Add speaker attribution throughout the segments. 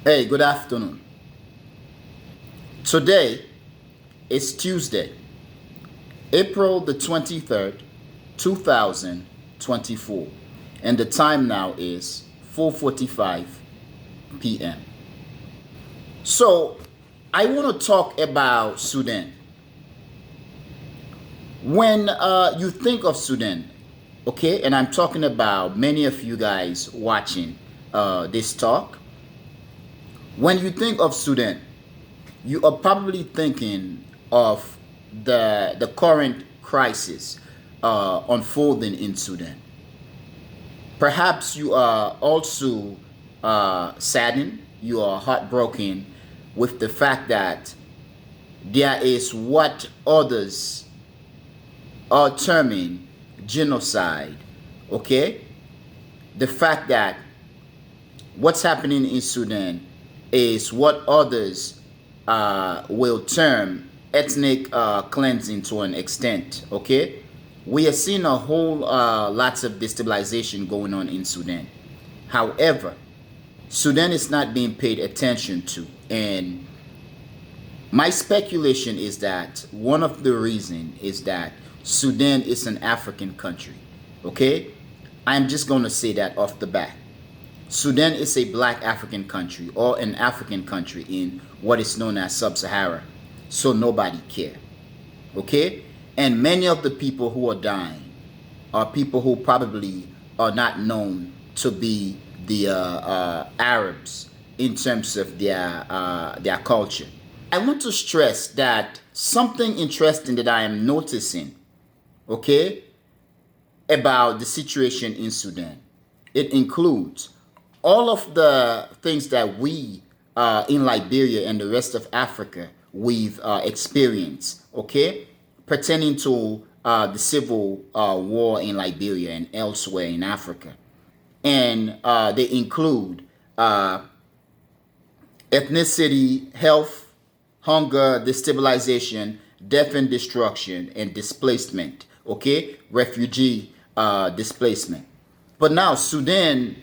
Speaker 1: Hey, good afternoon. Today is Tuesday, April the 23rd, 2024, and the time now is 4:45 p.m. So, I want to talk about Sudan. When you think of Sudan, okay, and I'm talking about many of you guys watching this talk, when you think of Sudan, you are probably thinking of the current crisis unfolding in Sudan. Perhaps you are also saddened, you are heartbroken with the fact that there is what others are terming genocide. Okay, the fact that what's happening in Sudan is what others will term ethnic cleansing to an extent. Okay, we are seeing a whole lots of destabilization going on in Sudan. However, Sudan is not being paid attention to, and my speculation is that one of the reason is that Sudan is an African country. Okay, I'm just going to say that off the bat. Sudan is a black African country or an African country in what is known as sub-Sahara. So nobody care. Okay? And many of the people who are dying are people who probably are not known to be the Arabs in terms of their culture. I want to stress that something interesting that I am noticing, okay, about the situation in Sudan. It includes all of the things that we in Liberia and the rest of Africa we've experienced, okay, pertaining to the civil war in Liberia and elsewhere in Africa. And they include ethnicity, health, hunger, destabilization, death and destruction, and displacement, okay, refugee displacement. But now Sudan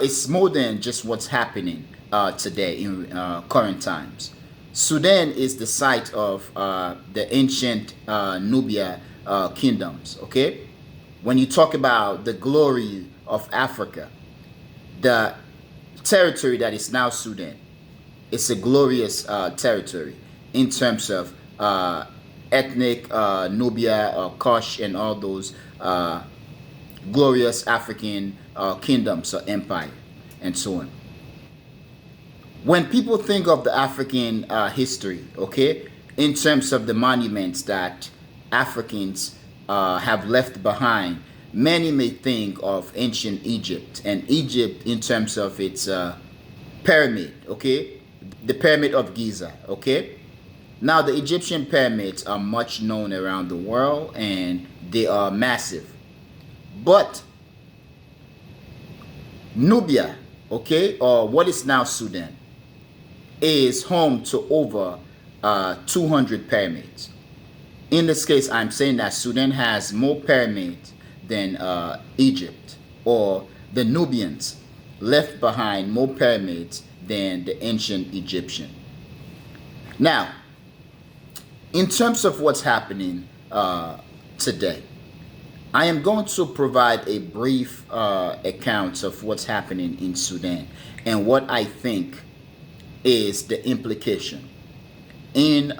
Speaker 1: is more than just what's happening today in current times. Sudan is the site of the ancient Nubia kingdoms. Okay, when you talk about the glory of Africa, the territory that is now Sudan, it's a glorious territory in terms of ethnic Nubia, Kush, and all those glorious African kingdoms or empire, and so on. When people think of the African history, okay, in terms of the monuments that Africans have left behind, many may think of ancient Egypt, and Egypt in terms of its pyramid, okay, the pyramid of Giza, okay. Now the Egyptian pyramids are much known around the world and they are massive. But Nubia, okay, or what is now Sudan, is home to over 200 pyramids. In this case, I'm saying that Sudan has more pyramids than Egypt, or the Nubians left behind more pyramids than the ancient Egyptian. Now, in terms of what's happening today, I am going to provide a brief account of what's happening in Sudan and what I think is the implication in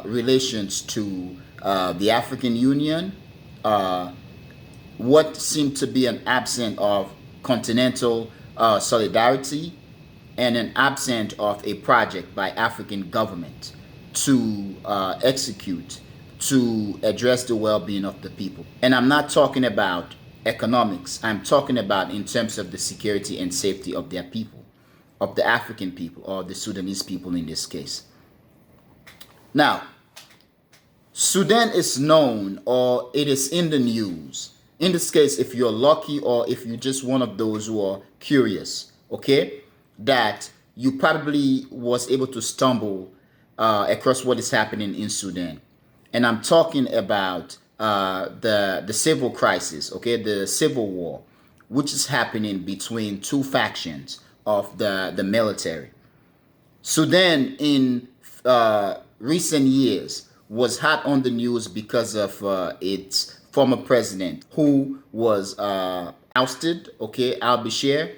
Speaker 1: relations to the African Union, what seemed to be an absence of continental solidarity, and an absence of a project by African government to execute to address the well-being of the people. And I'm not talking about economics. I'm talking about in terms of the security and safety of their people, of the African people or the Sudanese people in this case. Now, Sudan is known, or it is in the news. In this case, if you're lucky or if you're just one of those who are curious, okay, that you probably was able to stumble across what is happening in Sudan. And I'm talking about the civil crisis, okay, the civil war, which is happening between two factions of the military. Sudan in recent years was hot on the news because of its former president who was ousted, okay, al-Bashir.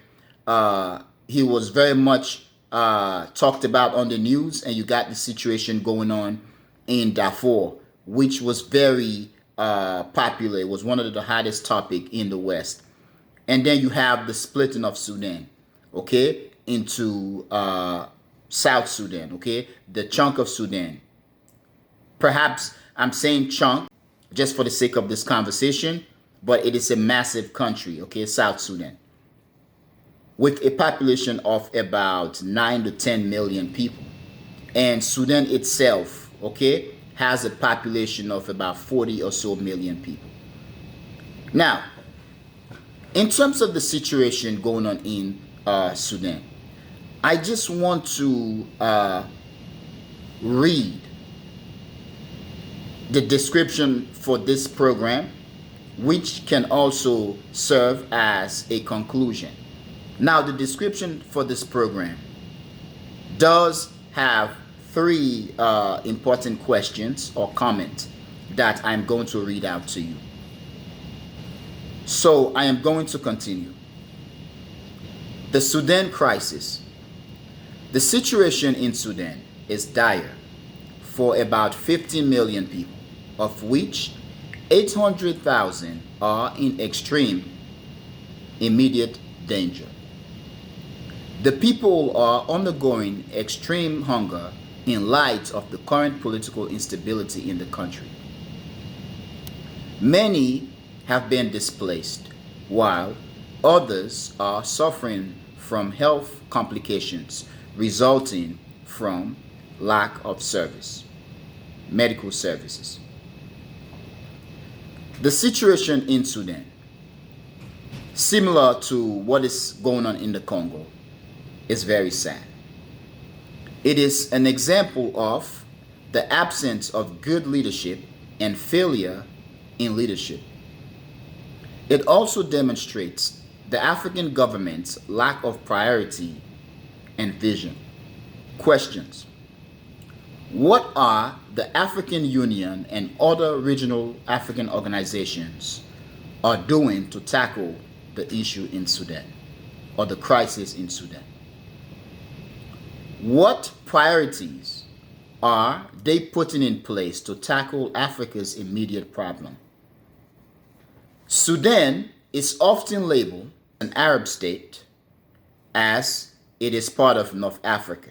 Speaker 1: He was very much talked about on the news, and you got the situation going on in Darfur, which was very popular. It was one of the hottest topic in the West. And then you have the splitting of Sudan, okay, into South Sudan, okay, the chunk of Sudan. Perhaps I'm saying chunk just for the sake of this conversation, but it is a massive country, okay, South Sudan, with a population of about 9 to 10 million people. And Sudan itself, okay, has a population of about 40 or so million people. Now, in terms of the situation going on in Sudan, I just want to read the description for this program, which can also serve as a conclusion. Now, the description for this program does have three important questions or comments that I'm going to read out to you. So I am going to continue. The Sudan Crisis. The situation in Sudan is dire for about 50 million people, of which 800,000 are in extreme immediate danger. The people are undergoing extreme hunger in light of the current political instability in the country. Many have been displaced, while others are suffering from health complications resulting from lack of medical services. The situation in Sudan, similar to what is going on in the Congo, is very sad. It is an example of the absence of good leadership and failure in leadership. It also demonstrates the African government's lack of priority and vision. Questions. What are the African Union and other regional African organizations are doing to tackle the issue in Sudan or the crisis in Sudan? What priorities are they putting in place to tackle Africa's immediate problem? Sudan is often labeled an Arab state as it is part of North Africa.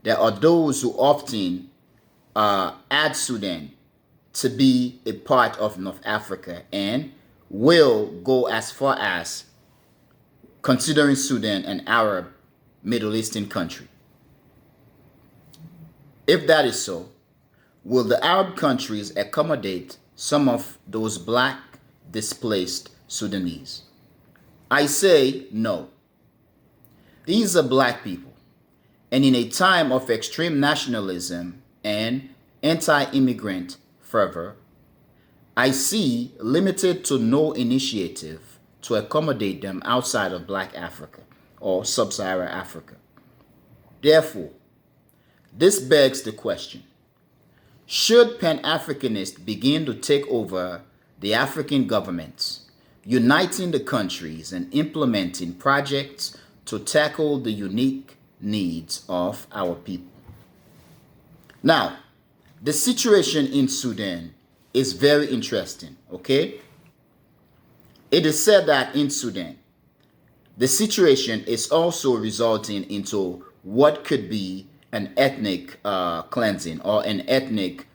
Speaker 1: There are those who often add Sudan to be a part of North Africa and will go as far as considering Sudan an Arab Middle Eastern country. If that is so, will the Arab countries accommodate some of those black displaced Sudanese? I say no. These are black people, and in a time of extreme nationalism and anti-immigrant fervor, I see limited to no initiative to accommodate them outside of Black Africa or Sub-Saharan Africa. Therefore, this begs the question, should Pan-Africanists begin to take over the African governments, uniting the countries and implementing projects to tackle the unique needs of our people? Now, the situation in Sudan is very interesting, okay? It is said that in Sudan, the situation is also resulting into what could be an ethnic cleansing or an ethnic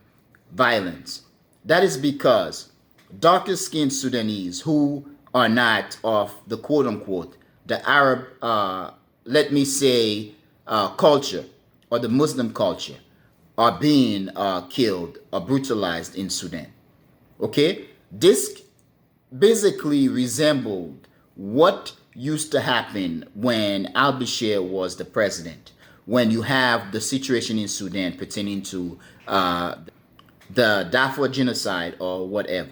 Speaker 1: violence. That is because darker skinned Sudanese who are not of the quote unquote the Arab, let me say, culture or the Muslim culture are being killed or brutalized in Sudan. Okay? This basically resembled what used to happen when al-Bashir was the president, when you have the situation in Sudan pertaining to the Darfur genocide or whatever.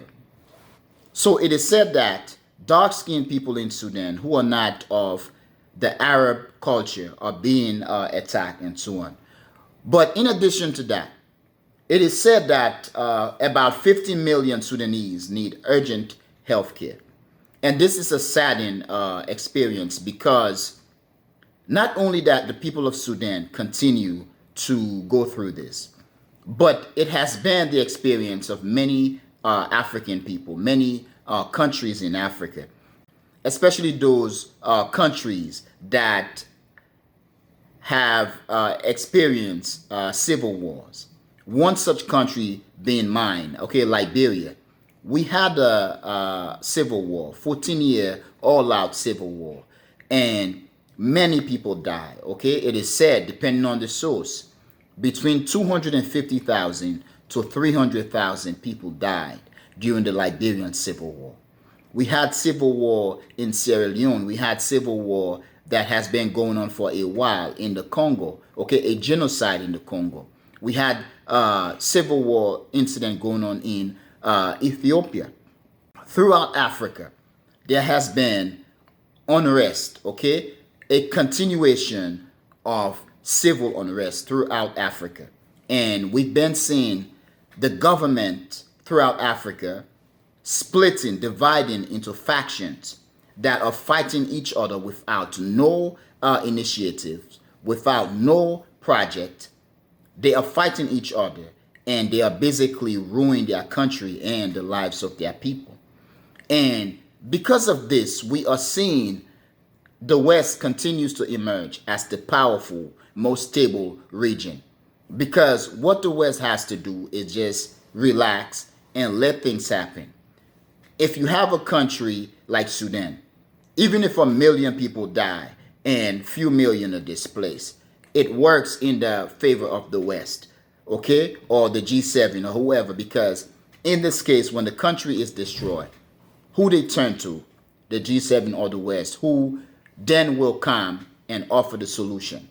Speaker 1: So it is said that dark-skinned people in Sudan who are not of the Arab culture are being attacked and so on. But in addition to that, it is said that about 50 million Sudanese need urgent health care. And this is a saddening experience because not only that the people of Sudan continue to go through this, but it has been the experience of many African people, many countries in Africa, especially those countries that have experienced civil wars. One such country being mine, okay, Liberia. We had a civil war, 14-year all-out civil war, and many people died, okay? It is said, depending on the source, between 250,000 to 300,000 people died during the Liberian Civil War. We had civil war in Sierra Leone. We had civil war that has been going on for a while in the Congo, okay, a genocide in the Congo. We had civil war incident going on in Ethiopia. Throughout Africa, there has been unrest, okay, a continuation of civil unrest throughout Africa. And we've been seeing the government throughout Africa splitting, dividing into factions that are fighting each other without no initiatives, without no project. They are fighting each other and they are basically ruining their country and the lives of their people. And because of this, we are seeing the West continues to emerge as the powerful, most stable region. Because what the West has to do is just relax and let things happen. If you have a country like Sudan, even if 1 million people die and few million are displaced, it works in the favor of the West, okay, or the G7 or whoever, because in this case, when the country is destroyed, who they turn to, the G7 or the West, who then will come and offer the solution.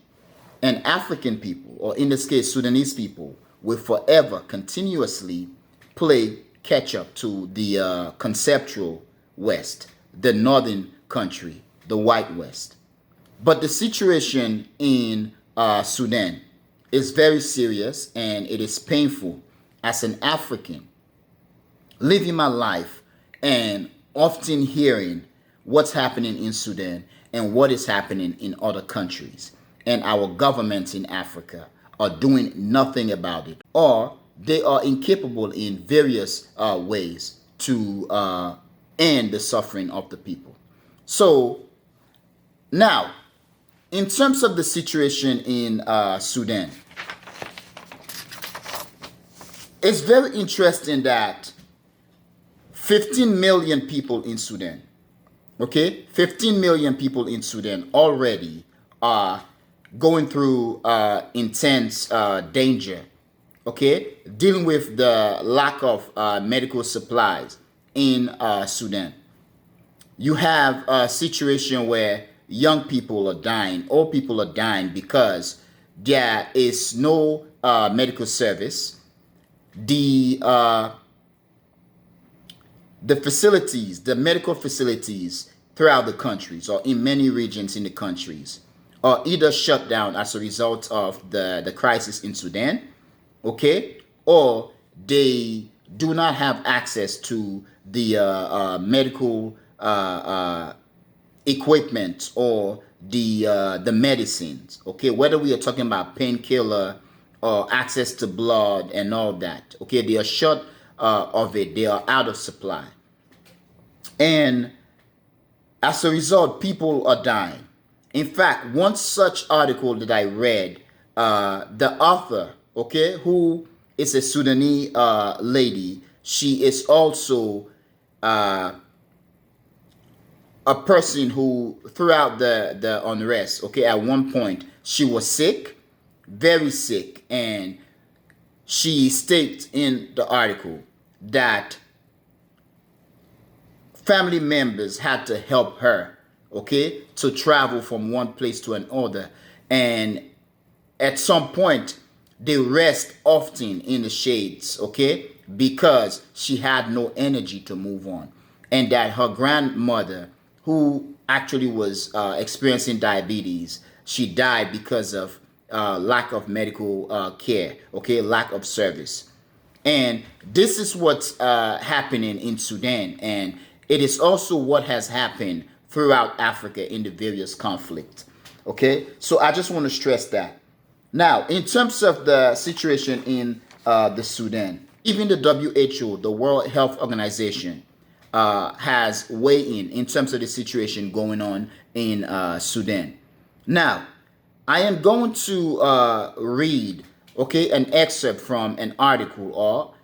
Speaker 1: And African people, or in this case, Sudanese people, will forever continuously play catch up to the conceptual West, the northern country, the white West. But the situation in Sudan is very serious and it is painful as an African living my life and often hearing what's happening in Sudan and what is happening in other countries. And our governments in Africa are doing nothing about it, or they are incapable in various ways to end the suffering of the people. So now, in terms of the situation in Sudan, it's very interesting that 15 million people in Sudan, okay, 15 million people in Sudan already are going through intense danger, okay, dealing with the lack of medical supplies in Sudan. You have a situation where young people are dying, old people are dying because there is no medical service. The facilities, the medical facilities throughout the countries or in many regions in the countries are either shut down as a result of the crisis in Sudan, okay, or they do not have access to the medical equipment or the medicines, okay, whether we are talking about painkiller or access to blood and all that, okay, they are short of it, they are out of supply. And as a result, people are dying. In fact, one such article that I read, the author, okay, who is a Sudanese lady, she is also a person who, throughout the unrest, okay, at one point, she was sick, very sick, and she states in the article that family members had to help her, okay, to travel from one place to another. And at some point, they rest often in the shades, okay, because she had no energy to move on. And that her grandmother, who actually was experiencing diabetes. She died because of lack of medical care, okay, lack of service. And this is what's happening in Sudan, and it is also what has happened throughout Africa in the various conflicts. Okay, so I just want to stress that. Now, in terms of the situation in the Sudan, even the WHO, the World Health Organization, has weighed in terms of the situation going on in Sudan. Now, I am going to read, okay, an excerpt from an article or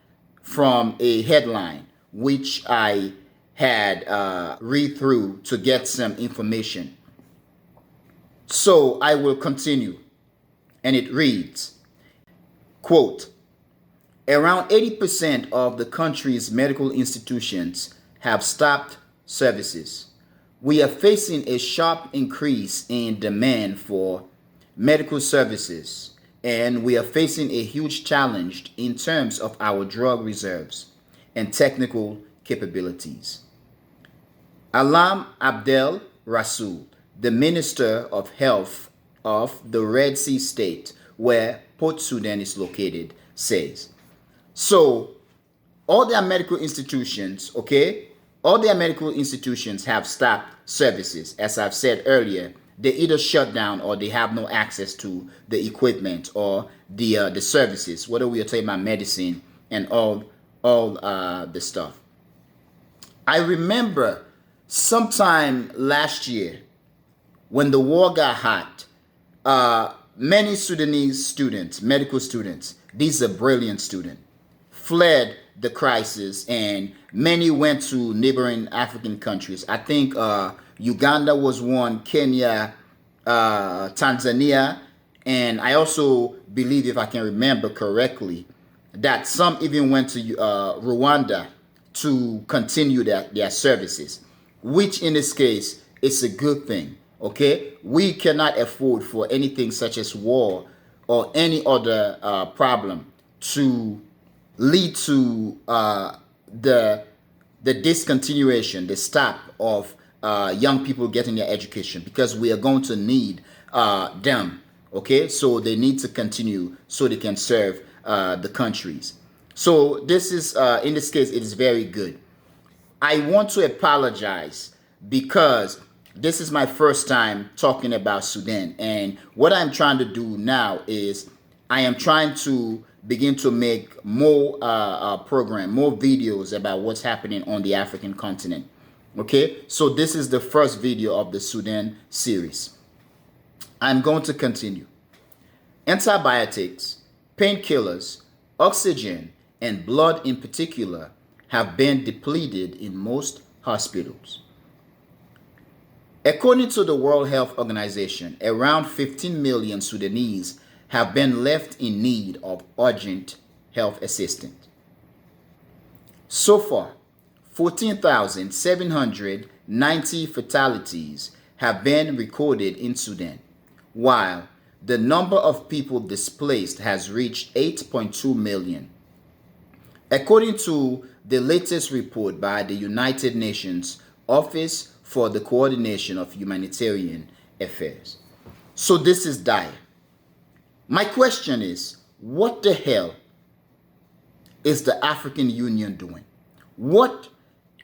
Speaker 1: from a headline which I had read through to get some information. So I will continue, and it reads, quote, around 80% of the country's medical institutions have stopped services. We are facing a sharp increase in demand for medical services, and we are facing a huge challenge in terms of our drug reserves and technical capabilities. Alam Abdel Rasul, the Minister of Health of the Red Sea state where Port Sudan is located, says. So, all their medical institutions, okay, all their medical institutions have stopped services. As I've said earlier, they either shut down or they have no access to the equipment or the services, whether we are talking about medicine and all the stuff. I remember sometime last year when the war got hot, many Sudanese students, medical students, these are brilliant students, fled the crisis, and many went to neighboring African countries. I think Uganda was one, Kenya, Tanzania, and I also believe, if I can remember correctly, that some even went to Rwanda to continue their services, which in this case is a good thing. Okay, we cannot afford for anything such as war or any other problem to lead to the discontinuation, the stop of young people getting their education, because we are going to need them. Okay, so they need to continue so they can serve the countries. So this is, in this case, it is very good. I want to apologize because this is my first time talking about Sudan, and what I'm trying to do now is I am trying to begin to make more more videos about what's happening on the African continent. Okay, so this is the first video of the Sudan series. I'm going to continue. Antibiotics, painkillers, oxygen, and blood in particular have been depleted in most hospitals. According to the World Health Organization, around 15 million Sudanese have been left in need of urgent health assistance. So far, 14,790 fatalities have been recorded in Sudan, while the number of people displaced has reached 8.2 million. According to the latest report by the United Nations Office for the Coordination of Humanitarian Affairs. So this is dire. My question is, what the hell is the African Union doing? What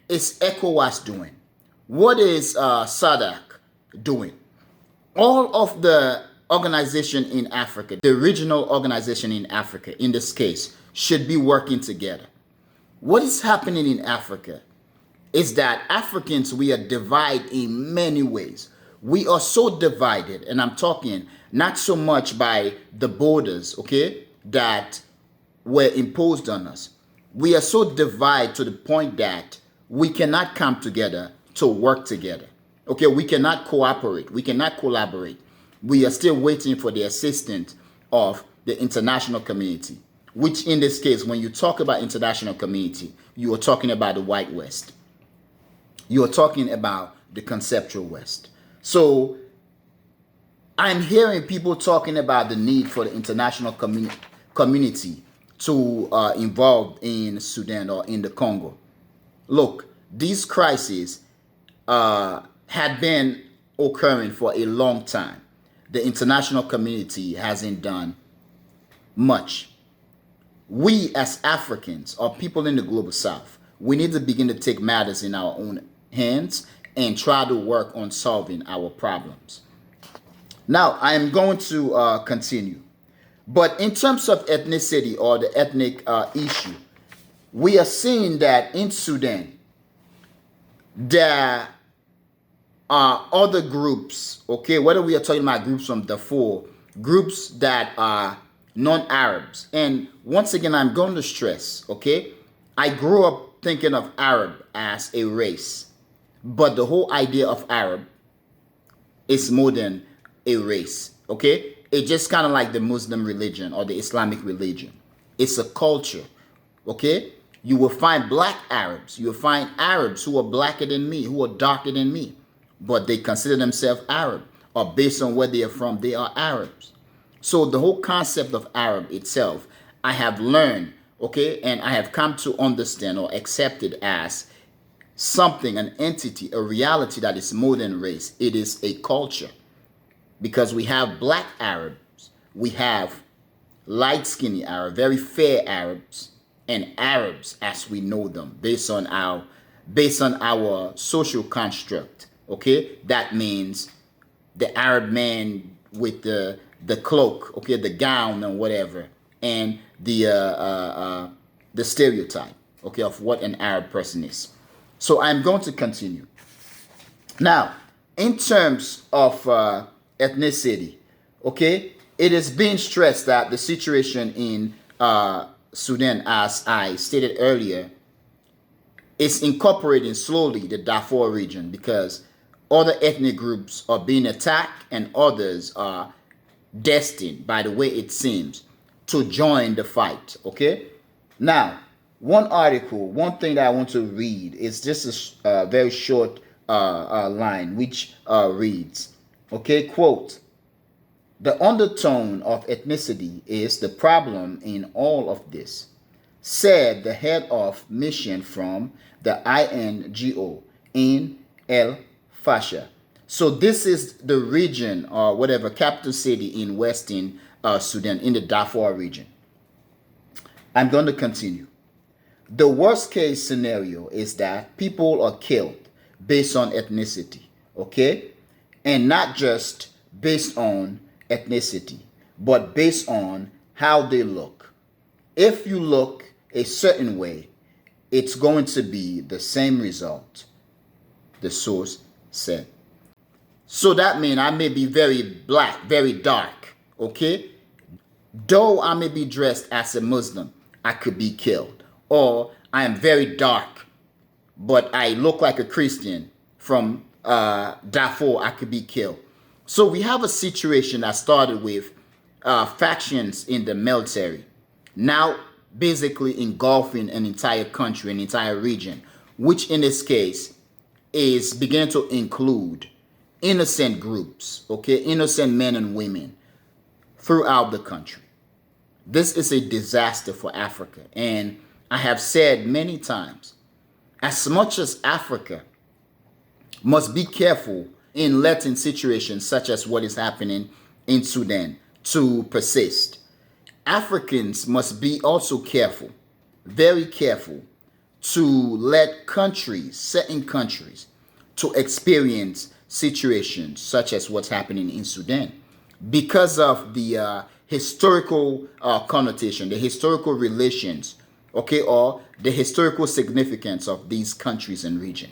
Speaker 1: is ECOWAS doing? What is SADC doing? All of the organization in Africa, the regional organization in Africa, in this case, should be working together. What is happening in Africa is that Africans, we are divided in many ways. We are so divided, and I'm talking not so much by the borders, okay, that were imposed on us. We are so divided to the point that we cannot come together to work together. Okay, we cannot cooperate. We cannot collaborate. We are still waiting for the assistance of the international community, which in this case, when you talk about international community, you are talking about the white West. You are talking about the conceptual West. So I'm hearing people talking about the need for the international community to involve in Sudan or in the Congo. Look, these crises had been occurring for a long time. The international community hasn't done much. We as Africans or people in the global south, we need to begin to take matters in our own hands and try to work on solving our problems. Now, I am going to continue. But in terms of ethnicity or the ethnic issue, we are seeing that in Sudan, there are other groups, okay, whether we are talking about groups from Darfur, groups that are non-Arabs. And once again, I'm going to stress, okay, I grew up thinking of Arab as a race, but the whole idea of Arab is more than a race, okay? It's just kind of like the Muslim religion or the Islamic religion. It's a culture, okay? You will find black Arabs. You will find Arabs who are blacker than me, who are darker than me, but they consider themselves Arab, or based on where they are from, they are Arabs. So the whole concept of Arab itself, I have learned, okay, and I have come to understand or accept it as something, an entity, a reality that is more than race. It is a culture. Because we have black Arabs, we have light skinned Arabs, very fair Arabs, and Arabs as we know them, based on our social construct. Okay, that means the Arab man with the cloak, okay, the gown and whatever, and the stereotype, okay, of what an Arab person is. So I'm going to continue. Now, in terms of ethnicity, okay, it is being stressed that the situation in Sudan, as I stated earlier, is incorporating slowly the Darfur region because other ethnic groups are being attacked and others are destined, by the way it seems, to join the fight, okay? Now, one thing that I want to read is just a very short line, which reads, okay, quote, "The undertone of ethnicity is the problem in all of this," said the head of mission from the INGO in El Fasher. So this is the region or whatever, capital city in Western Sudan, in the Darfur region. I'm going to continue. "The worst case scenario is that people are killed based on ethnicity, okay? And not just based on ethnicity, but based on how they look. If you look a certain way, it's going to be the same result," the source said. So that means I may be very black, very dark, okay? Though I may be dressed as a Muslim, I could be killed. Or I am very dark, but I look like a Christian from Darfur, I could be killed. So we have a situation that started with factions in the military, now basically engulfing an entire country, an entire region, which in this case is beginning to include innocent groups, okay, innocent men and women throughout the country. This is a disaster for Africa. And I have said many times, as much as Africa must be careful in letting situations such as what is happening in Sudan to persist, Africans must be also careful, very careful, to let countries, certain countries, to experience situations such as what's happening in Sudan because of the historical connotation, the historical relations, okay, or the historical significance of these countries and region.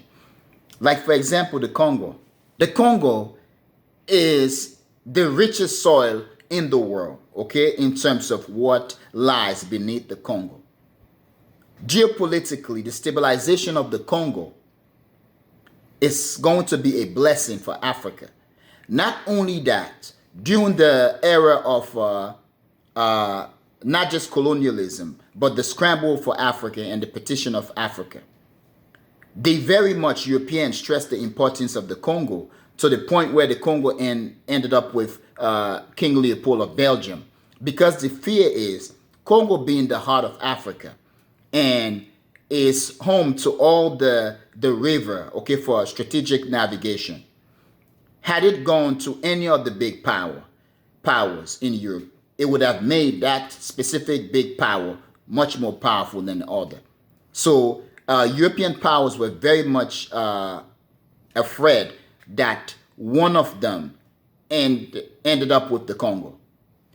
Speaker 1: Like, for example, the Congo. The Congo is the richest soil in the world, okay, in terms of what lies beneath the Congo. Geopolitically, the stabilization of the Congo is going to be a blessing for Africa. Not only that, during the era of not just colonialism, but the scramble for Africa and the partition of Africa, they very much, Europeans, stressed the importance of the Congo to the point where the Congo ended up with King Leopold of Belgium, because the fear is Congo being the heart of Africa and is home to all the river, okay, for strategic navigation. Had it gone to any of the big powers in Europe, it would have made that specific big power much more powerful than the other. So European powers were very much afraid that one of them ended up with the Congo.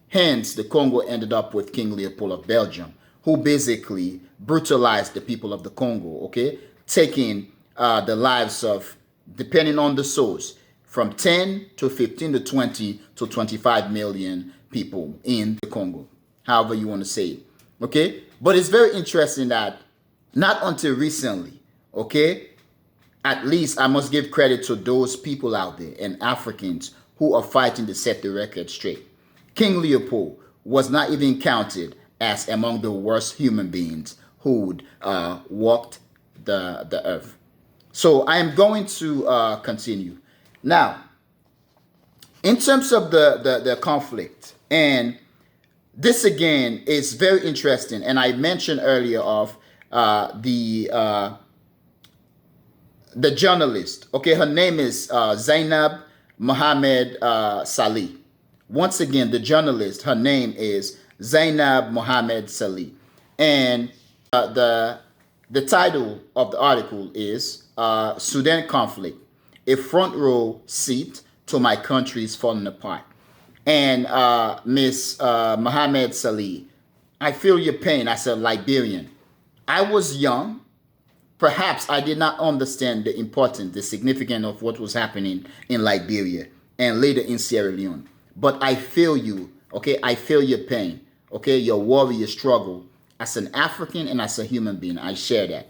Speaker 1: Hence, the Congo ended up with King Leopold of Belgium, who basically brutalized the people of the Congo, okay? Taking the lives of, depending on the source, from 10 to 15 to 20 to 25 million people in the Congo, however you want to say it, okay? But it's very interesting that not until recently, okay, at least I must give credit to those people out there and Africans who are fighting to set the record straight. King Leopold was not even counted as among the worst human beings who'd walked the earth. So I am going to continue. Now, in terms of the conflict, and this again is very interesting, and I mentioned earlier of the journalist. Okay, her name is Zainab Mohammed Salih. Once again, the journalist, her name is Zainab Mohammed Salih, and the title of the article is Sudan conflict, a front row seat to my country's falling apart. And Miss Mohammed Salih, I feel your pain as a Liberian. I was young. Perhaps I did not understand the importance, the significance of what was happening in Liberia and later in Sierra Leone. But I feel you, okay? I feel your pain, okay? Your worry, your struggle. As an African and as a human being, I share that.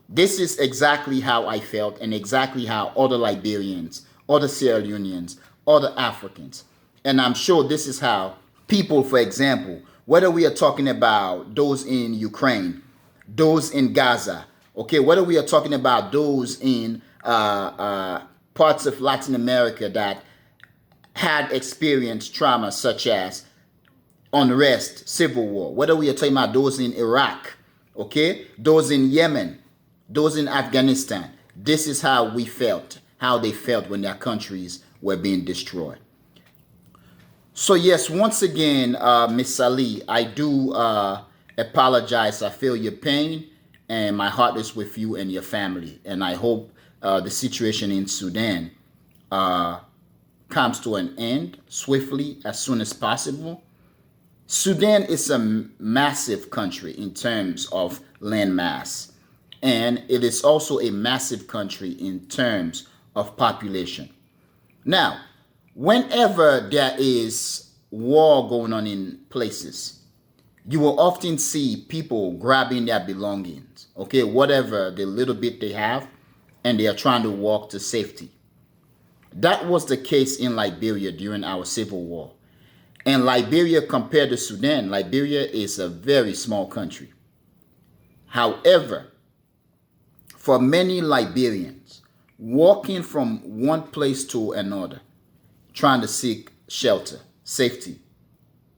Speaker 1: This is exactly how I felt and exactly how other Liberians, other Sierra Leoneans, other Africans, and I'm sure this is how people, for example, whether we are talking about those in Ukraine, those in Gaza, okay, whether we are talking about those in parts of Latin America that had experienced trauma such as unrest, civil war, whether we are talking about those in Iraq, okay, those in Yemen, those in Afghanistan, this is how we felt, how they felt when their countries were being destroyed. So yes, once again, Miss Salih, I do apologize. I feel your pain, and my heart is with you and your family. And I hope the situation in Sudan comes to an end swiftly as soon as possible. Sudan is a massive country in terms of land mass, and it is also a massive country in terms of population. Now, whenever there is war going on in places, you will often see people grabbing their belongings, okay, whatever the little bit they have, and they are trying to walk to safety. That was the case in Liberia during our civil war. And Liberia, compared to Sudan, Liberia is a very small country. However, for many Liberians, walking from one place to another, trying to seek shelter, safety,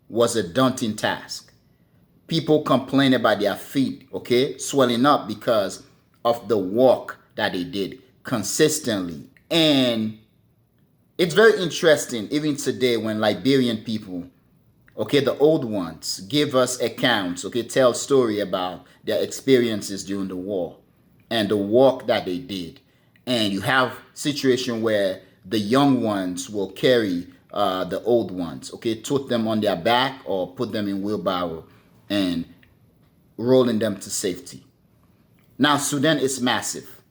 Speaker 1: was a daunting task. People complain about their feet, okay, swelling up because of the walk that they did consistently. And it's very interesting, even today, when Liberian people, okay, the old ones, give us accounts, okay, tell story about their experiences during the war and the walk that they did. And you have situation where the young ones will carry the old ones, okay, tote them on their back or put them in wheelbarrow and rolling them to safety. Now, Sudan is massive.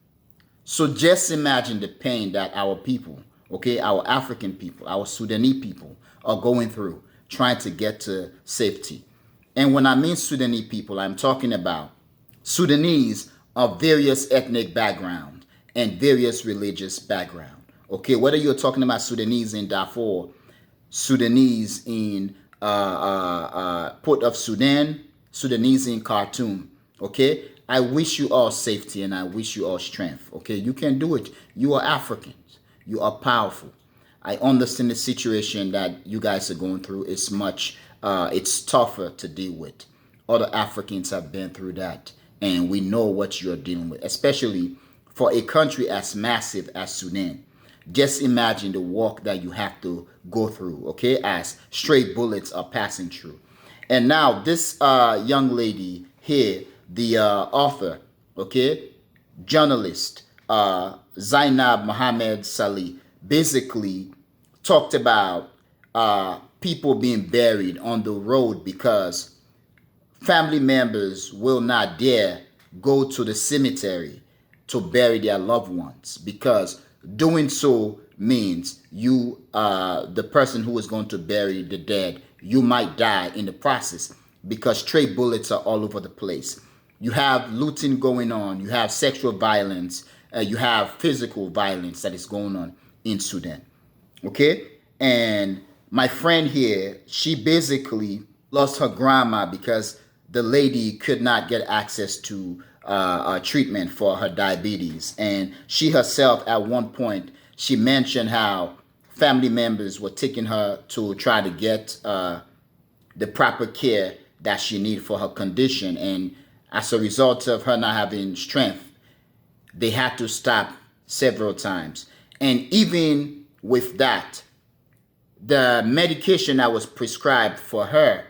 Speaker 1: So just imagine the pain that our people, okay, our African people, our Sudanese people are going through trying to get to safety. And when I mean Sudanese people, I'm talking about Sudanese of various ethnic background and various religious background. Okay, whether you're talking about Sudanese in Darfur, Sudanese in Port of Sudan, Sudanese in Khartoum, okay? I wish you all safety and I wish you all strength, okay? You can do it. You are Africans. You are powerful. I understand the situation that you guys are going through. It's it's tougher to deal with. Other Africans have been through that, and we know what you're dealing with, especially for a country as massive as Sudan. Just imagine the walk that you have to go through, okay, as stray bullets are passing through. And now this young lady here, the author, okay, journalist, Zainab Mohammed Salih, basically talked about people being buried on the road because family members will not dare go to the cemetery to bury their loved ones because doing so means you, the person who is going to bury the dead, you might die in the process because stray bullets are all over the place. You have looting going on, you have sexual violence, you have physical violence that is going on in Sudan. Okay? And my friend here, she basically lost her grandma because the lady could not get access to treatment for her diabetes. And she herself, at one point, she mentioned how family members were taking her to try to get the proper care that she needed for her condition. And as a result of her not having strength, they had to stop several times. And even with that, the medication that was prescribed for her,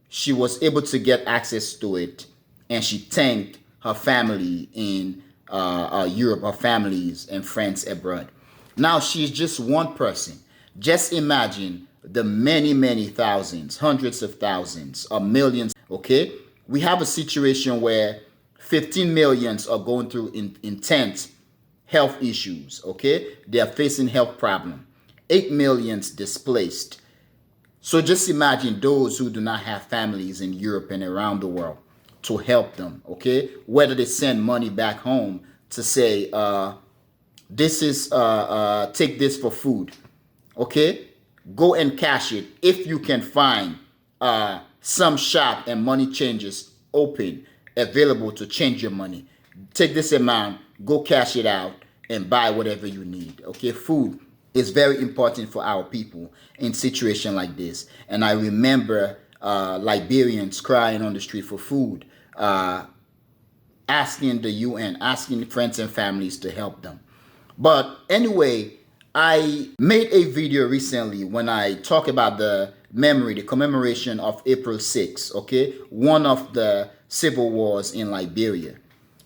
Speaker 1: she was able to get access to it, and she thanked her family in Europe, her families and friends abroad. Now she's just one person. Just imagine the many, many thousands, hundreds of thousands, or millions. Okay, we have a situation where 15 millions are going through intense health issues. Okay, they are facing health problems. 8 millions displaced. So just imagine those who do not have families in Europe and around the world to help them, okay? Whether they send money back home to say, this is, take this for food, okay? Go and cash it. If you can find some shop and money changers open, available to change your money, take this amount, go cash it out and buy whatever you need, okay? Food is very important for our people in situation like this. And I remember Liberians crying on the street for food, asking the UN, asking friends and families to help them. But anyway, I made a video recently when I talk about the memory, the commemoration of April 6th, okay? One of the civil wars in Liberia.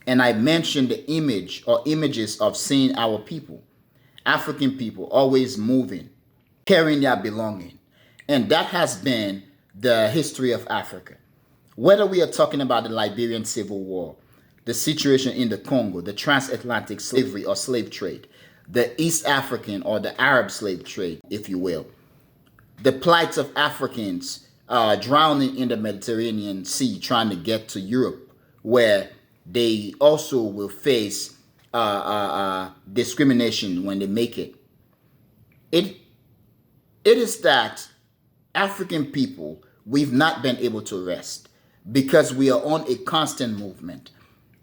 Speaker 1: And I mentioned the image or images of seeing our people, African people, always moving, carrying their belonging. And that has been the history of Africa. Whether we are talking about the Liberian Civil War, the situation in the Congo, the transatlantic slavery or slave trade, the East African or the Arab slave trade, if you will, the plight of Africans drowning in the Mediterranean Sea trying to get to Europe, where they also will face discrimination when they make it. It is that African people, we've not been able to rest because we are on a constant movement.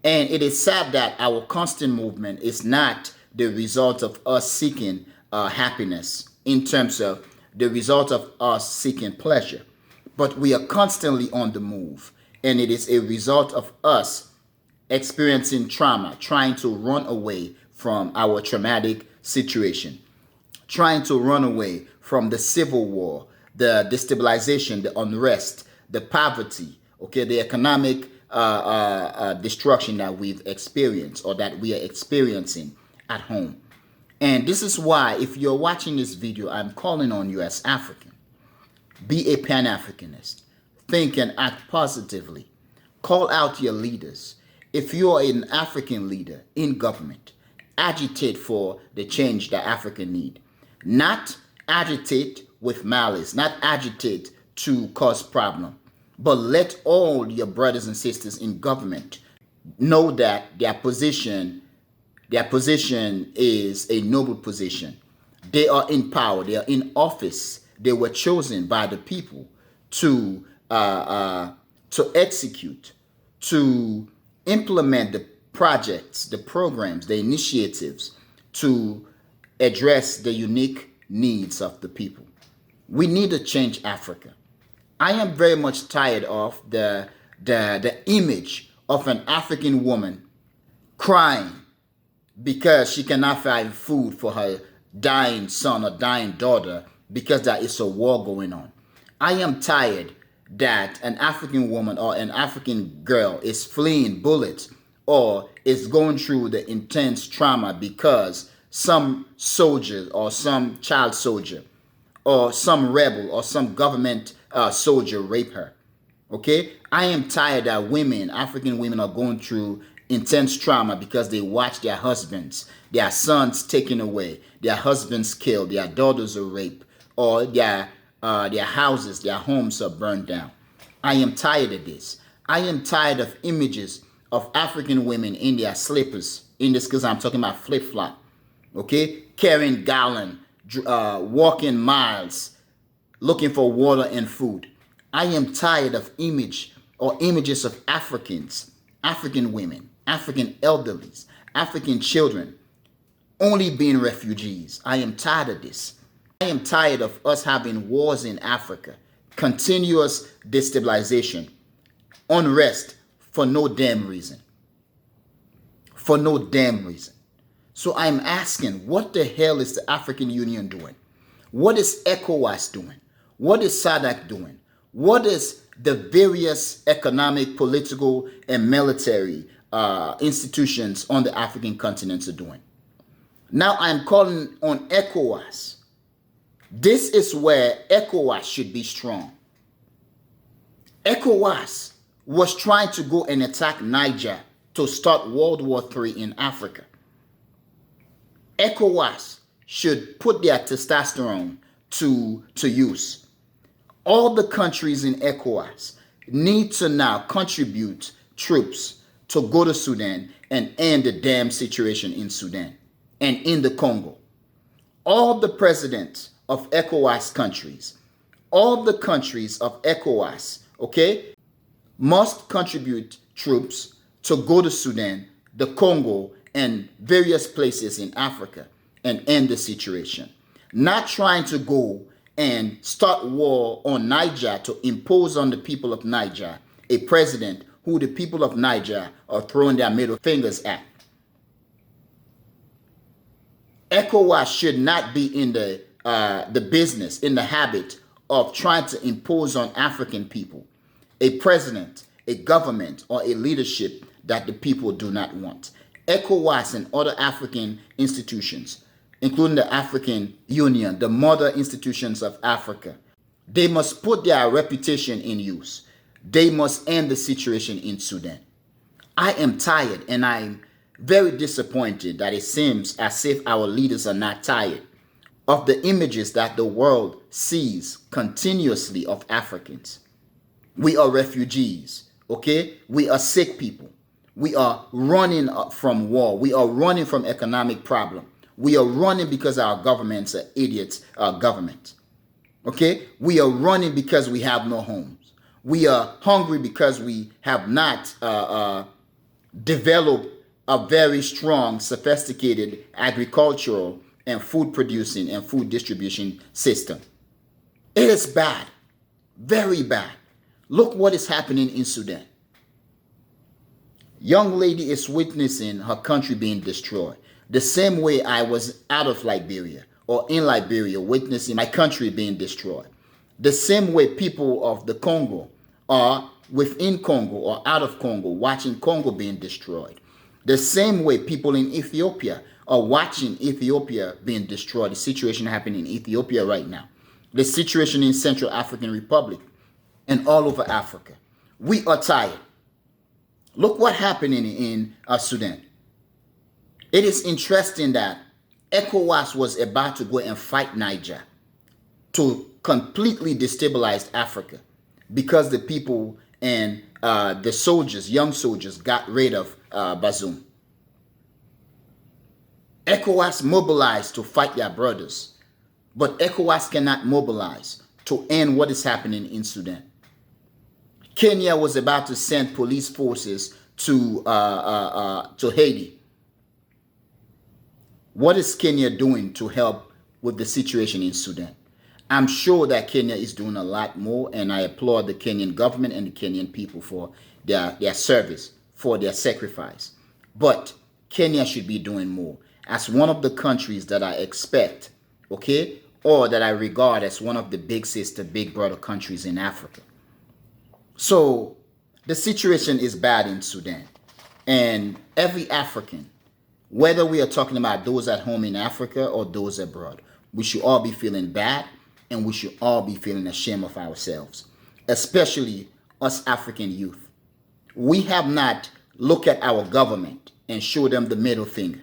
Speaker 1: And it is sad that our constant movement is not the result of us seeking happiness in terms of the result of us seeking pleasure. But we are constantly on the move. And it is a result of us experiencing trauma, trying to run away from our traumatic situation, trying to run away from the civil war, the destabilization, the unrest, the poverty, okay, the economic destruction that we've experienced or that we are experiencing at home. And this is why, if you're watching this video, I'm calling on you as African. Be a Pan-Africanist. Think and act positively. Call out your leaders. If you're an African leader in government, agitate for the change that Africa need. Not agitate with malice, not agitate to cause problem, but let all your brothers and sisters in government know that their position is a noble position. They are in power, they are in office, they were chosen by the people to execute, to implement the projects, the programs, the initiatives to address the unique needs of the people. We need to change Africa. I am very much tired of the image of an African woman crying because she cannot find food for her dying son or dying daughter because there is a war going on. I am tired that an African woman or an African girl is fleeing bullets or is going through the intense trauma because some soldier or some child soldier or some rebel or some government soldier rape her. Okay? I am tired that women, African women, are going through intense trauma because they watch their husbands, their sons taken away, their husbands killed, their daughters are raped, or their houses, their homes are burned down. I am tired of this. I am tired of images of African women in their slippers. In this case, I'm talking about flip-flop. Okay? Carrying gallon, walking miles, looking for water and food. I am tired of images of Africans, African women, African elderlies, African children only being refugees. I am tired of this. I am tired of us having wars in Africa, continuous destabilization, unrest for no damn reason. For no damn reason. So I'm asking, what the hell is the African Union doing? What is ECOWAS doing? What is SADC doing? What is the various economic, political, and military institutions on the African continent are doing? Now I'm calling on ECOWAS. This is where ECOWAS should be strong. ECOWAS was trying to go and attack Niger to start World War III in Africa. ECOWAS should put their testosterone to use. All the countries in ECOWAS need to now contribute troops to go to Sudan and end the damn situation in Sudan and in the Congo. All the presidents of ECOWAS countries, all the countries of ECOWAS, okay, must contribute troops to go to Sudan, the Congo, and various places in Africa and end the situation. Not trying to go and start war on Niger to impose on the people of Niger a president who the people of Niger are throwing their middle fingers at. ECOWAS should not be in the business, in the habit of trying to impose on African people a president, a government, or a leadership that the people do not want. ECOWAS and other African institutions, including the African Union, the mother institutions of Africa, they must put their reputation in use. They must end the situation in Sudan. I am tired and I'm very disappointed that it seems as if our leaders are not tired of the images that the world sees continuously of Africans. We are refugees, okay? We are sick people. We are running from war. We are running from economic problem. We are running because our governments are idiots government. Okay? We are running because we have no homes. We are hungry because we have not developed a very strong, sophisticated agricultural and food producing and food distribution system. It is bad. Very bad. Look what is happening in Sudan. Young lady is witnessing her country being destroyed. The same way I was out of Liberia or in Liberia witnessing my country being destroyed. The same way people of the Congo are within Congo or out of Congo watching Congo being destroyed. The same way people in Ethiopia are watching Ethiopia being destroyed. The situation happening in Ethiopia right now. The situation in Central African Republic and all over Africa. We are tired. Look what happened in Sudan. It is interesting that ECOWAS was about to go and fight Niger to completely destabilize Africa because the people and the soldiers, young soldiers, got rid of Bazoum. ECOWAS mobilized to fight their brothers, but ECOWAS cannot mobilize to end what is happening in Sudan. Kenya was about to send police forces to Haiti. What is Kenya doing to help with the situation in Sudan? I'm sure that Kenya is doing a lot more, and I applaud the Kenyan government and the Kenyan people for their service, for their sacrifice. But Kenya should be doing more. as one of the countries that I expect, okay, or that I regard as one of the big sister, big brother countries in Africa. So the situation is bad in Sudan. And every African, whether we are talking about those at home in Africa or those abroad, we should all be feeling bad and we should all be feeling ashamed of ourselves, especially us African youth. We have not looked at our government and showed them the middle finger.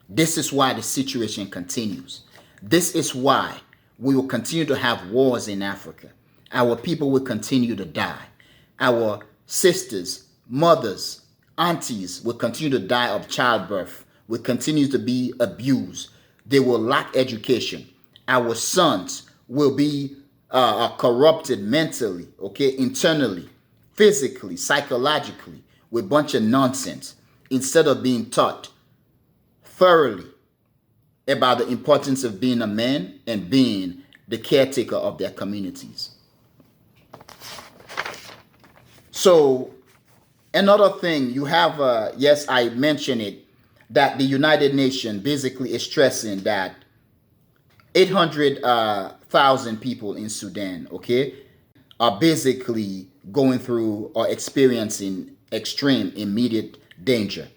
Speaker 1: This is why the situation continues. This is why we will continue to have wars in Africa. Our people will continue to die. Our sisters, mothers, aunties will continue to die of childbirth, will continue to be abused. They will lack education. Our sons will be corrupted mentally, okay, internally, physically, psychologically, with a bunch of nonsense, instead of being taught thoroughly about the importance of being a man and being the caretaker of their communities. So another thing you have, yes, I mentioned it, that the United Nations basically is stressing that 800,000 people in Sudan, okay, are basically going through or experiencing extreme immediate danger.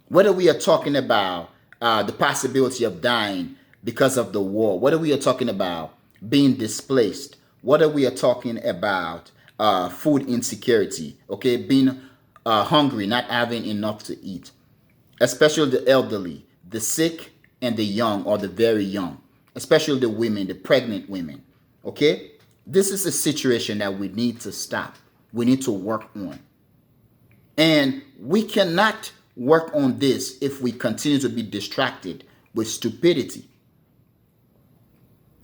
Speaker 1: Whether we are talking about the possibility of dying because of the war, whether we are talking about being displaced, whether we are talking about food insecurity, okay, being hungry, not having enough to eat, especially the elderly, the sick, and the young or the very young, especially the women, the pregnant women, okay? This is a situation that we need to stop. We need to work on. And we cannot work on this if we continue to be distracted with stupidity.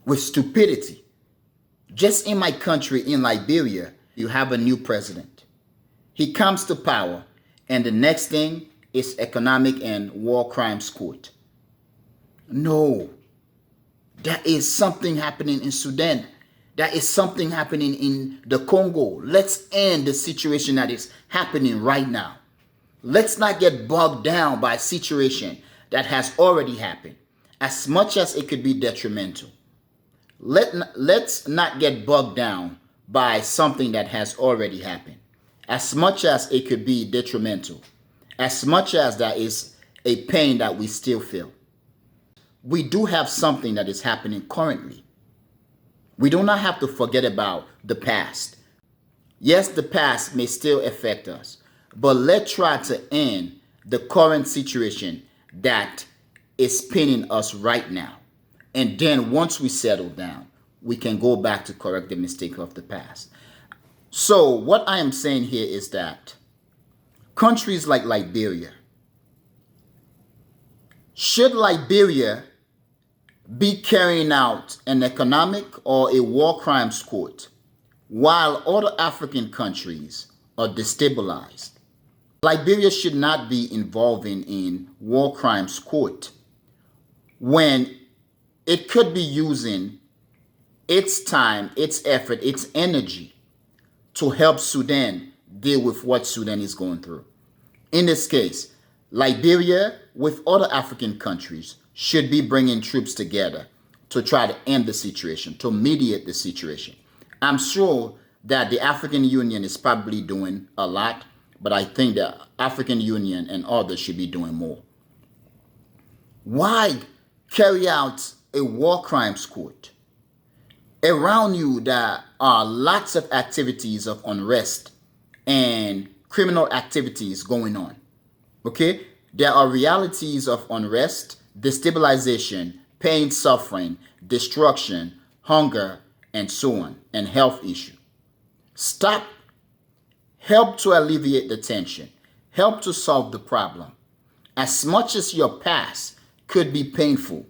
Speaker 1: With stupidity. Just in my country, in Liberia, you have a new president. He comes to power, and the next thing is economic and war crimes court. No. There is something happening in Sudan. There is something happening in the Congo. Let's end the situation that is happening right now. Let's not get bogged down by a situation that has already happened, as much as it could be detrimental. Let's not get bogged down by something that has already happened, as much as it could be detrimental, as much as there is a pain that we still feel. We do have something that is happening currently. We do not have to forget about the past. Yes, the past may still affect us, but let's try to end the current situation that is pinning us right now. And then once we settle down, we can go back to correct the mistake of the past. So what I am saying here is that countries like Liberia, should Liberia be carrying out an economic or a war crimes court while other African countries are destabilized? Liberia should not be involving in war crimes court when it could be using its time, its effort, its energy to help Sudan deal with what Sudan is going through. In this case, Liberia with other African countries should be bringing troops together to try to end the situation, to mediate the situation. I'm sure that the African Union is probably doing a lot, but I think the African Union and others should be doing more. Why carry out a war crimes court? Around you, there are lots of activities of unrest and criminal activities going on. Okay? There are realities of unrest, destabilization, pain, suffering, destruction, hunger, and so on, and health issue. Stop. Help to alleviate the tension. Help to solve the problem. As much as your past could be painful,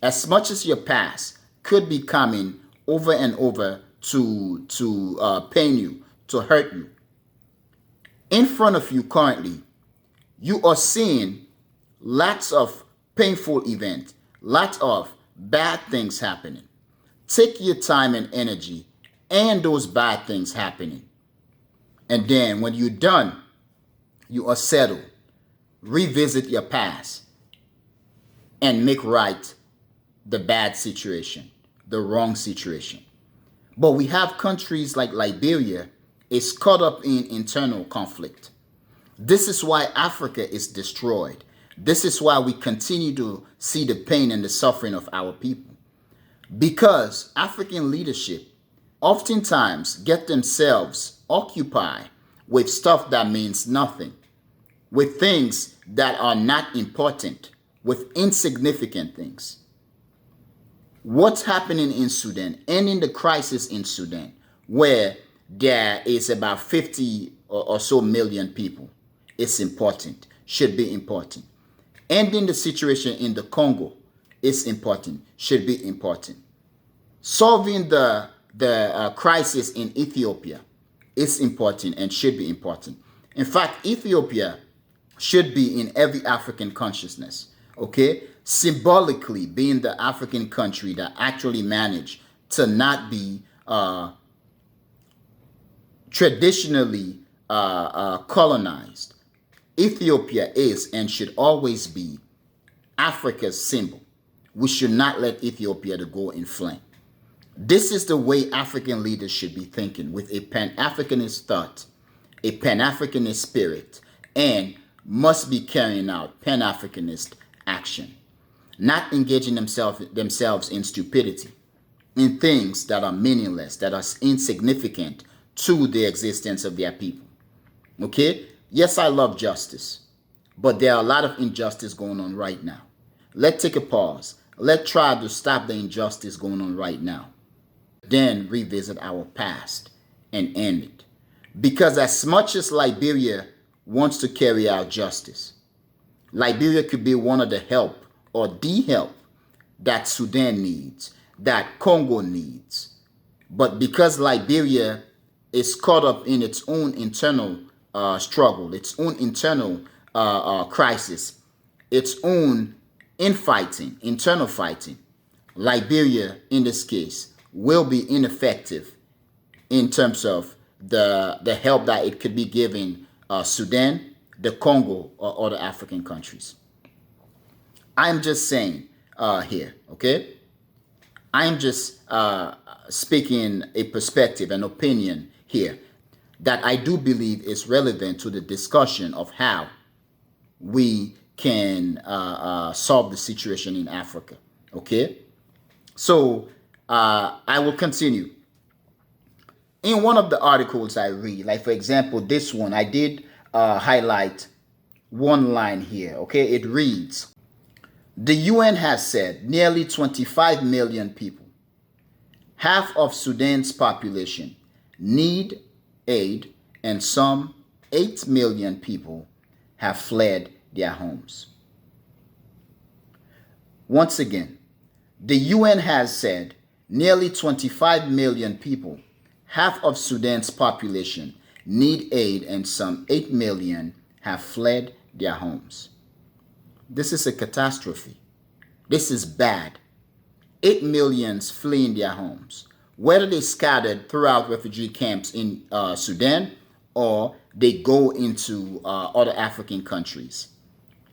Speaker 1: as much as your past could be coming over and over to pain you, to hurt you, in front of you currently, you are seeing lots of painful events, lots of bad things happening. Take your time and energy and those bad things happening. And then when you're done, you are settled. Revisit your past. and make right the bad situation, the wrong situation. But we have countries like Liberia is caught up in internal conflict. This is why Africa is destroyed. This is why we continue to see the pain and the suffering of our people. Because African leadership oftentimes get themselves occupied with stuff that means nothing, with things that are not important, with insignificant things. What's happening in Sudan, ending the crisis in Sudan, where there is about 50 or so million people, is important, should be important. Ending the situation in the Congo is important, should be important. Solving the crisis in Ethiopia is important and should be important. In fact, Ethiopia should be in every African consciousness, okay? Symbolically being the African country that actually managed to not be traditionally colonized. Ethiopia is and should always be Africa's symbol. We should not let Ethiopia to go in flame. This is the way African leaders should be thinking, with a Pan-Africanist thought, a Pan-Africanist spirit, and must be carrying out Pan-Africanist action, not engaging themselves in stupidity, in things that are meaningless, that are insignificant to the existence of their people. Okay? Yes, I love justice, but there are a lot of injustice going on right now. Let's take a pause. Let's try to stop the injustice going on right now. Then revisit our past and end it. Because as much as Liberia wants to carry out justice, Liberia could be one of the help or the help that Sudan needs, that Congo needs. But because Liberia is caught up in its own internal struggle, its own internal crisis, its own infighting, internal fighting, Liberia, in this case, will be ineffective in terms of the help that it could be giving Sudan, the Congo, or other African countries. I'm just saying here, okay? I'm just speaking a perspective, an opinion here that I do believe is relevant to the discussion of how we can solve the situation in Africa, okay? So I will continue. In one of the articles I read, like for example, this one, I did highlight one line here, okay? It reads, the UN has said nearly 25 million people, half of Sudan's population, need aid, and some 8 million people have fled their homes. Once again, the UN has said nearly 25 million people, half of Sudan's population, need aid, and some 8 million have fled their homes. This is a catastrophe. This is bad. 8 millions fleeing their homes, whether they scattered throughout refugee camps in Sudan or they go into other African countries.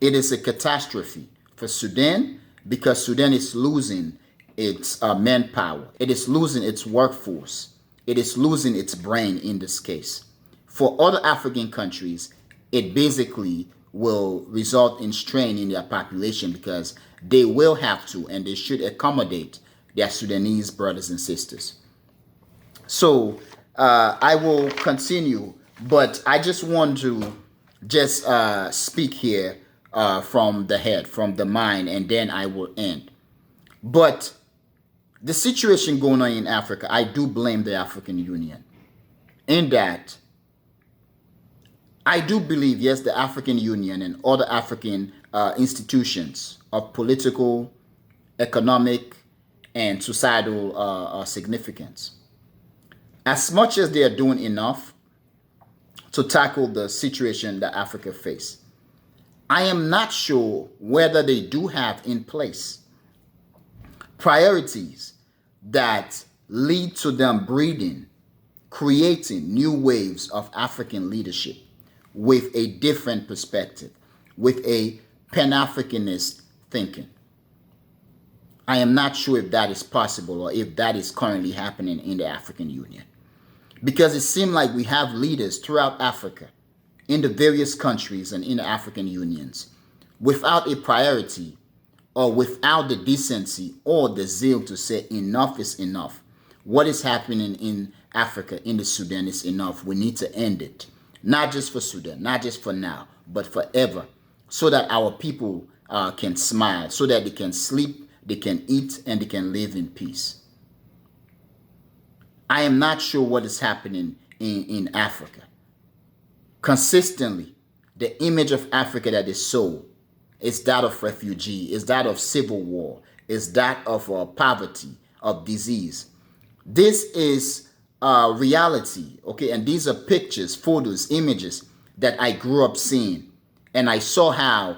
Speaker 1: It is a catastrophe for Sudan because Sudan is losing its manpower. It is losing its workforce. It is losing its brain in this case. For other African countries, it basically will result in strain in their population because they will have to and they should accommodate their Sudanese brothers and sisters. So I will continue, but I just want to just speak here from the head, from the mind, and then I will end. But the situation going on in Africa, I do blame the African Union in that I do believe, yes, the African Union and other African institutions of political, economic, and societal significance, as much as they are doing enough to tackle the situation that Africa faces, I am not sure whether they do have in place priorities that lead to them breeding, creating new waves of African leadership with a different perspective, with a Pan-Africanist thinking. I am not sure if that is possible or if that is currently happening in the African Union. Because it seems like we have leaders throughout Africa, in the various countries and in the African unions, without a priority or without the decency or the zeal to say enough is enough. What is happening in Africa, in the Sudan, is enough. We need to end it. Not just for Sudan, not just for now, but forever. So that our people can smile, so that they can sleep, they can eat, and they can live in peace. I am not sure what is happening in Africa. Consistently, the image of Africa that is sold is that of refugee, is that of civil war, is that of poverty, of disease. This is reality, okay? And these are pictures, photos, images that I grew up seeing. And I saw how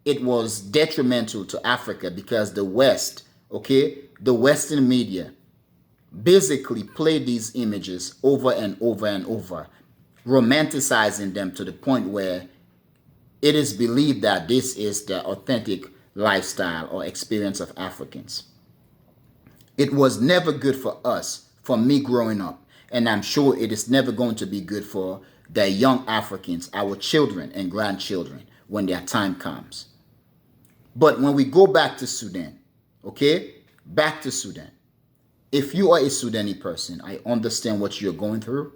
Speaker 1: it was detrimental to Africa because the West, okay, the Western media basically played these images over and over and over, romanticizing them to the point where it is believed that this is the authentic lifestyle or experience of Africans. It was never good for us, for me growing up, and I'm sure it is never going to be good for the young Africans, our children and grandchildren, when their time comes. But when we go back to Sudan, okay, back to Sudan, if you are a Sudanese person, I understand what you're going through.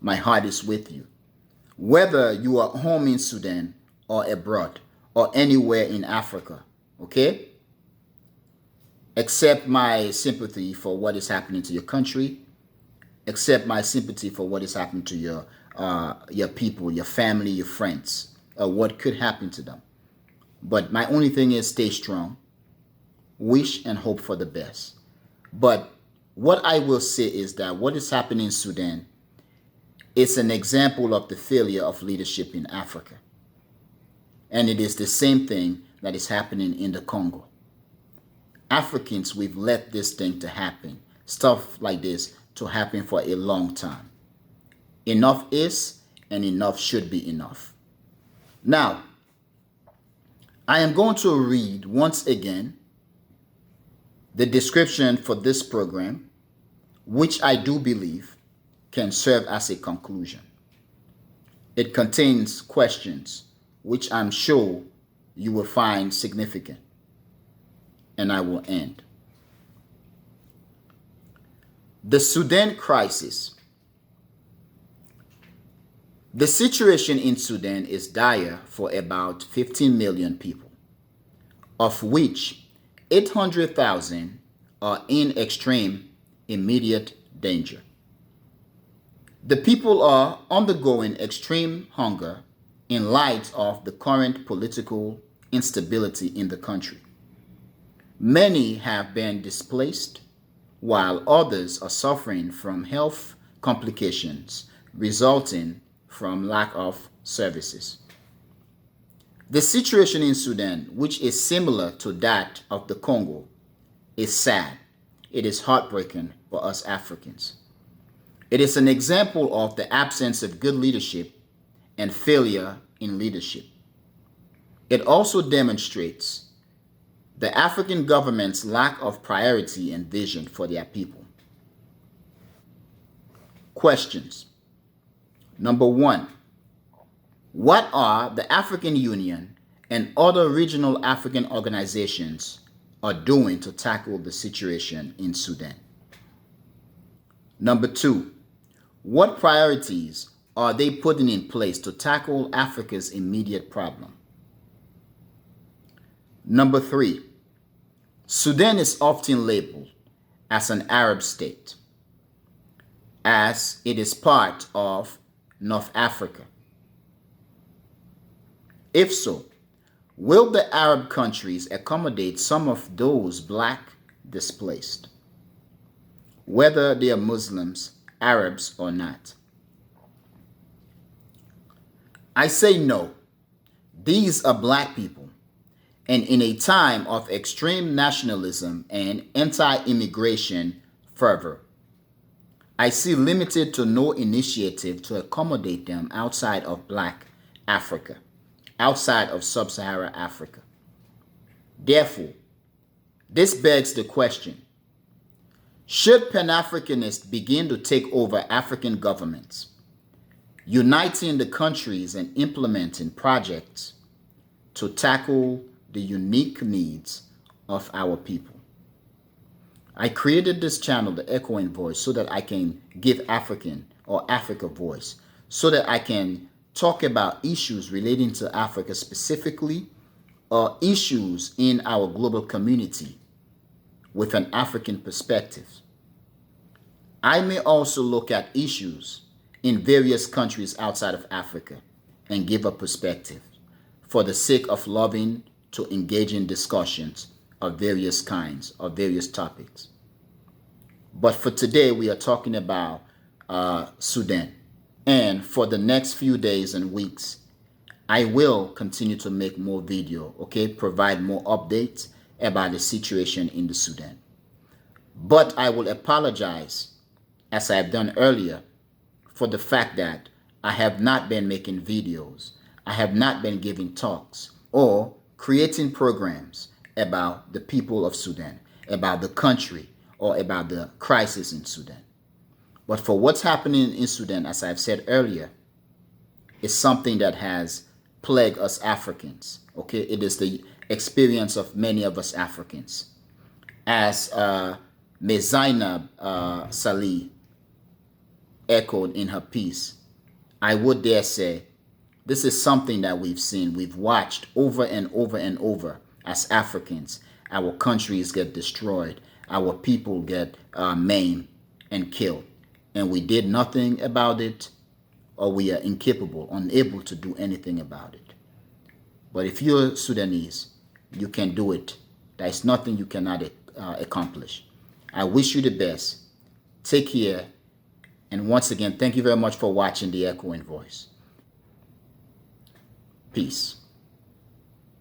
Speaker 1: My heart is with you. Whether you are home in Sudan or abroad or anywhere in Africa, okay? Accept my sympathy for what is happening to your country. Accept my sympathy for what is happening to your people, your family, your friends, or what could happen to them. But my only thing is stay strong, wish and hope for the best. But what I will say is that what is happening in Sudan is an example of the failure of leadership in Africa. And it is the same thing that is happening in the Congo. Africans, we've let this thing to happen, stuff like this to happen for a long time. Enough is and enough should be enough. Now, I am going to read once again the description for this program, which I do believe can serve as a conclusion. It contains questions which I'm sure you will find significant. And I will end. The Sudan Crisis. The situation in Sudan is dire for about 15 million people, of which 800,000 are in extreme immediate danger. The people are undergoing extreme hunger in light of the current political instability in the country. Many have been displaced, while others are suffering from health complications resulting from lack of services. The situation in Sudan, which is similar to that of the Congo, is sad. It is heartbreaking for us Africans. It is an example of the absence of good leadership and failure in leadership. It also demonstrates the African government's lack of priority and vision for their people. Questions. Number 1. What are the African Union and other regional African organizations are doing to tackle the situation in Sudan? Number 2. What priorities are they putting in place to tackle Africa's immediate problem? Number 3. Sudan is often labeled as an Arab state, as it is part of North Africa. If so, will the Arab countries accommodate some of those black displaced, whether they are Muslims, Arabs, or not? I say no. These are black people. And in a time of extreme nationalism and anti-immigration fervor, I see limited to no initiative to accommodate them outside of Black Africa, outside of Sub-Saharan Africa. Therefore, This begs the question, should Pan-Africanists begin to take over African governments, uniting the countries and implementing projects to tackle the unique needs of our people? I created this channel, The Echoing Voice, so that I can give African or Africa voice, so that I can talk about issues relating to Africa specifically, or issues in our global community with an African perspective. I may also look at issues in various countries outside of Africa and give a perspective for the sake of loving to engage in discussions of various kinds, of various topics. But for today, we are talking about Sudan. And for the next few days and weeks, I will continue to make more video, okay? Provide more updates about the situation in the Sudan. But I will apologize, as I have done earlier, for the fact that I have not been making videos. I have not been giving talks or creating programs about the people of Sudan, about the country, or about the crisis in Sudan. But for what's happening in Sudan, as I've said earlier, is something that has plagued us Africans. Okay, it is the experience of many of us Africans. As Ms. Zainab Salih echoed in her piece, I would dare say this is something that we've seen, we've watched over and over and over as Africans. Our countries get destroyed, our people get maimed and killed, and we did nothing about it, or we are incapable, unable to do anything about it. But if you're Sudanese, you can do it. There is nothing you cannot accomplish. I wish you the best. Take care. And once again, thank you very much for watching The Echoing Voice. Peace.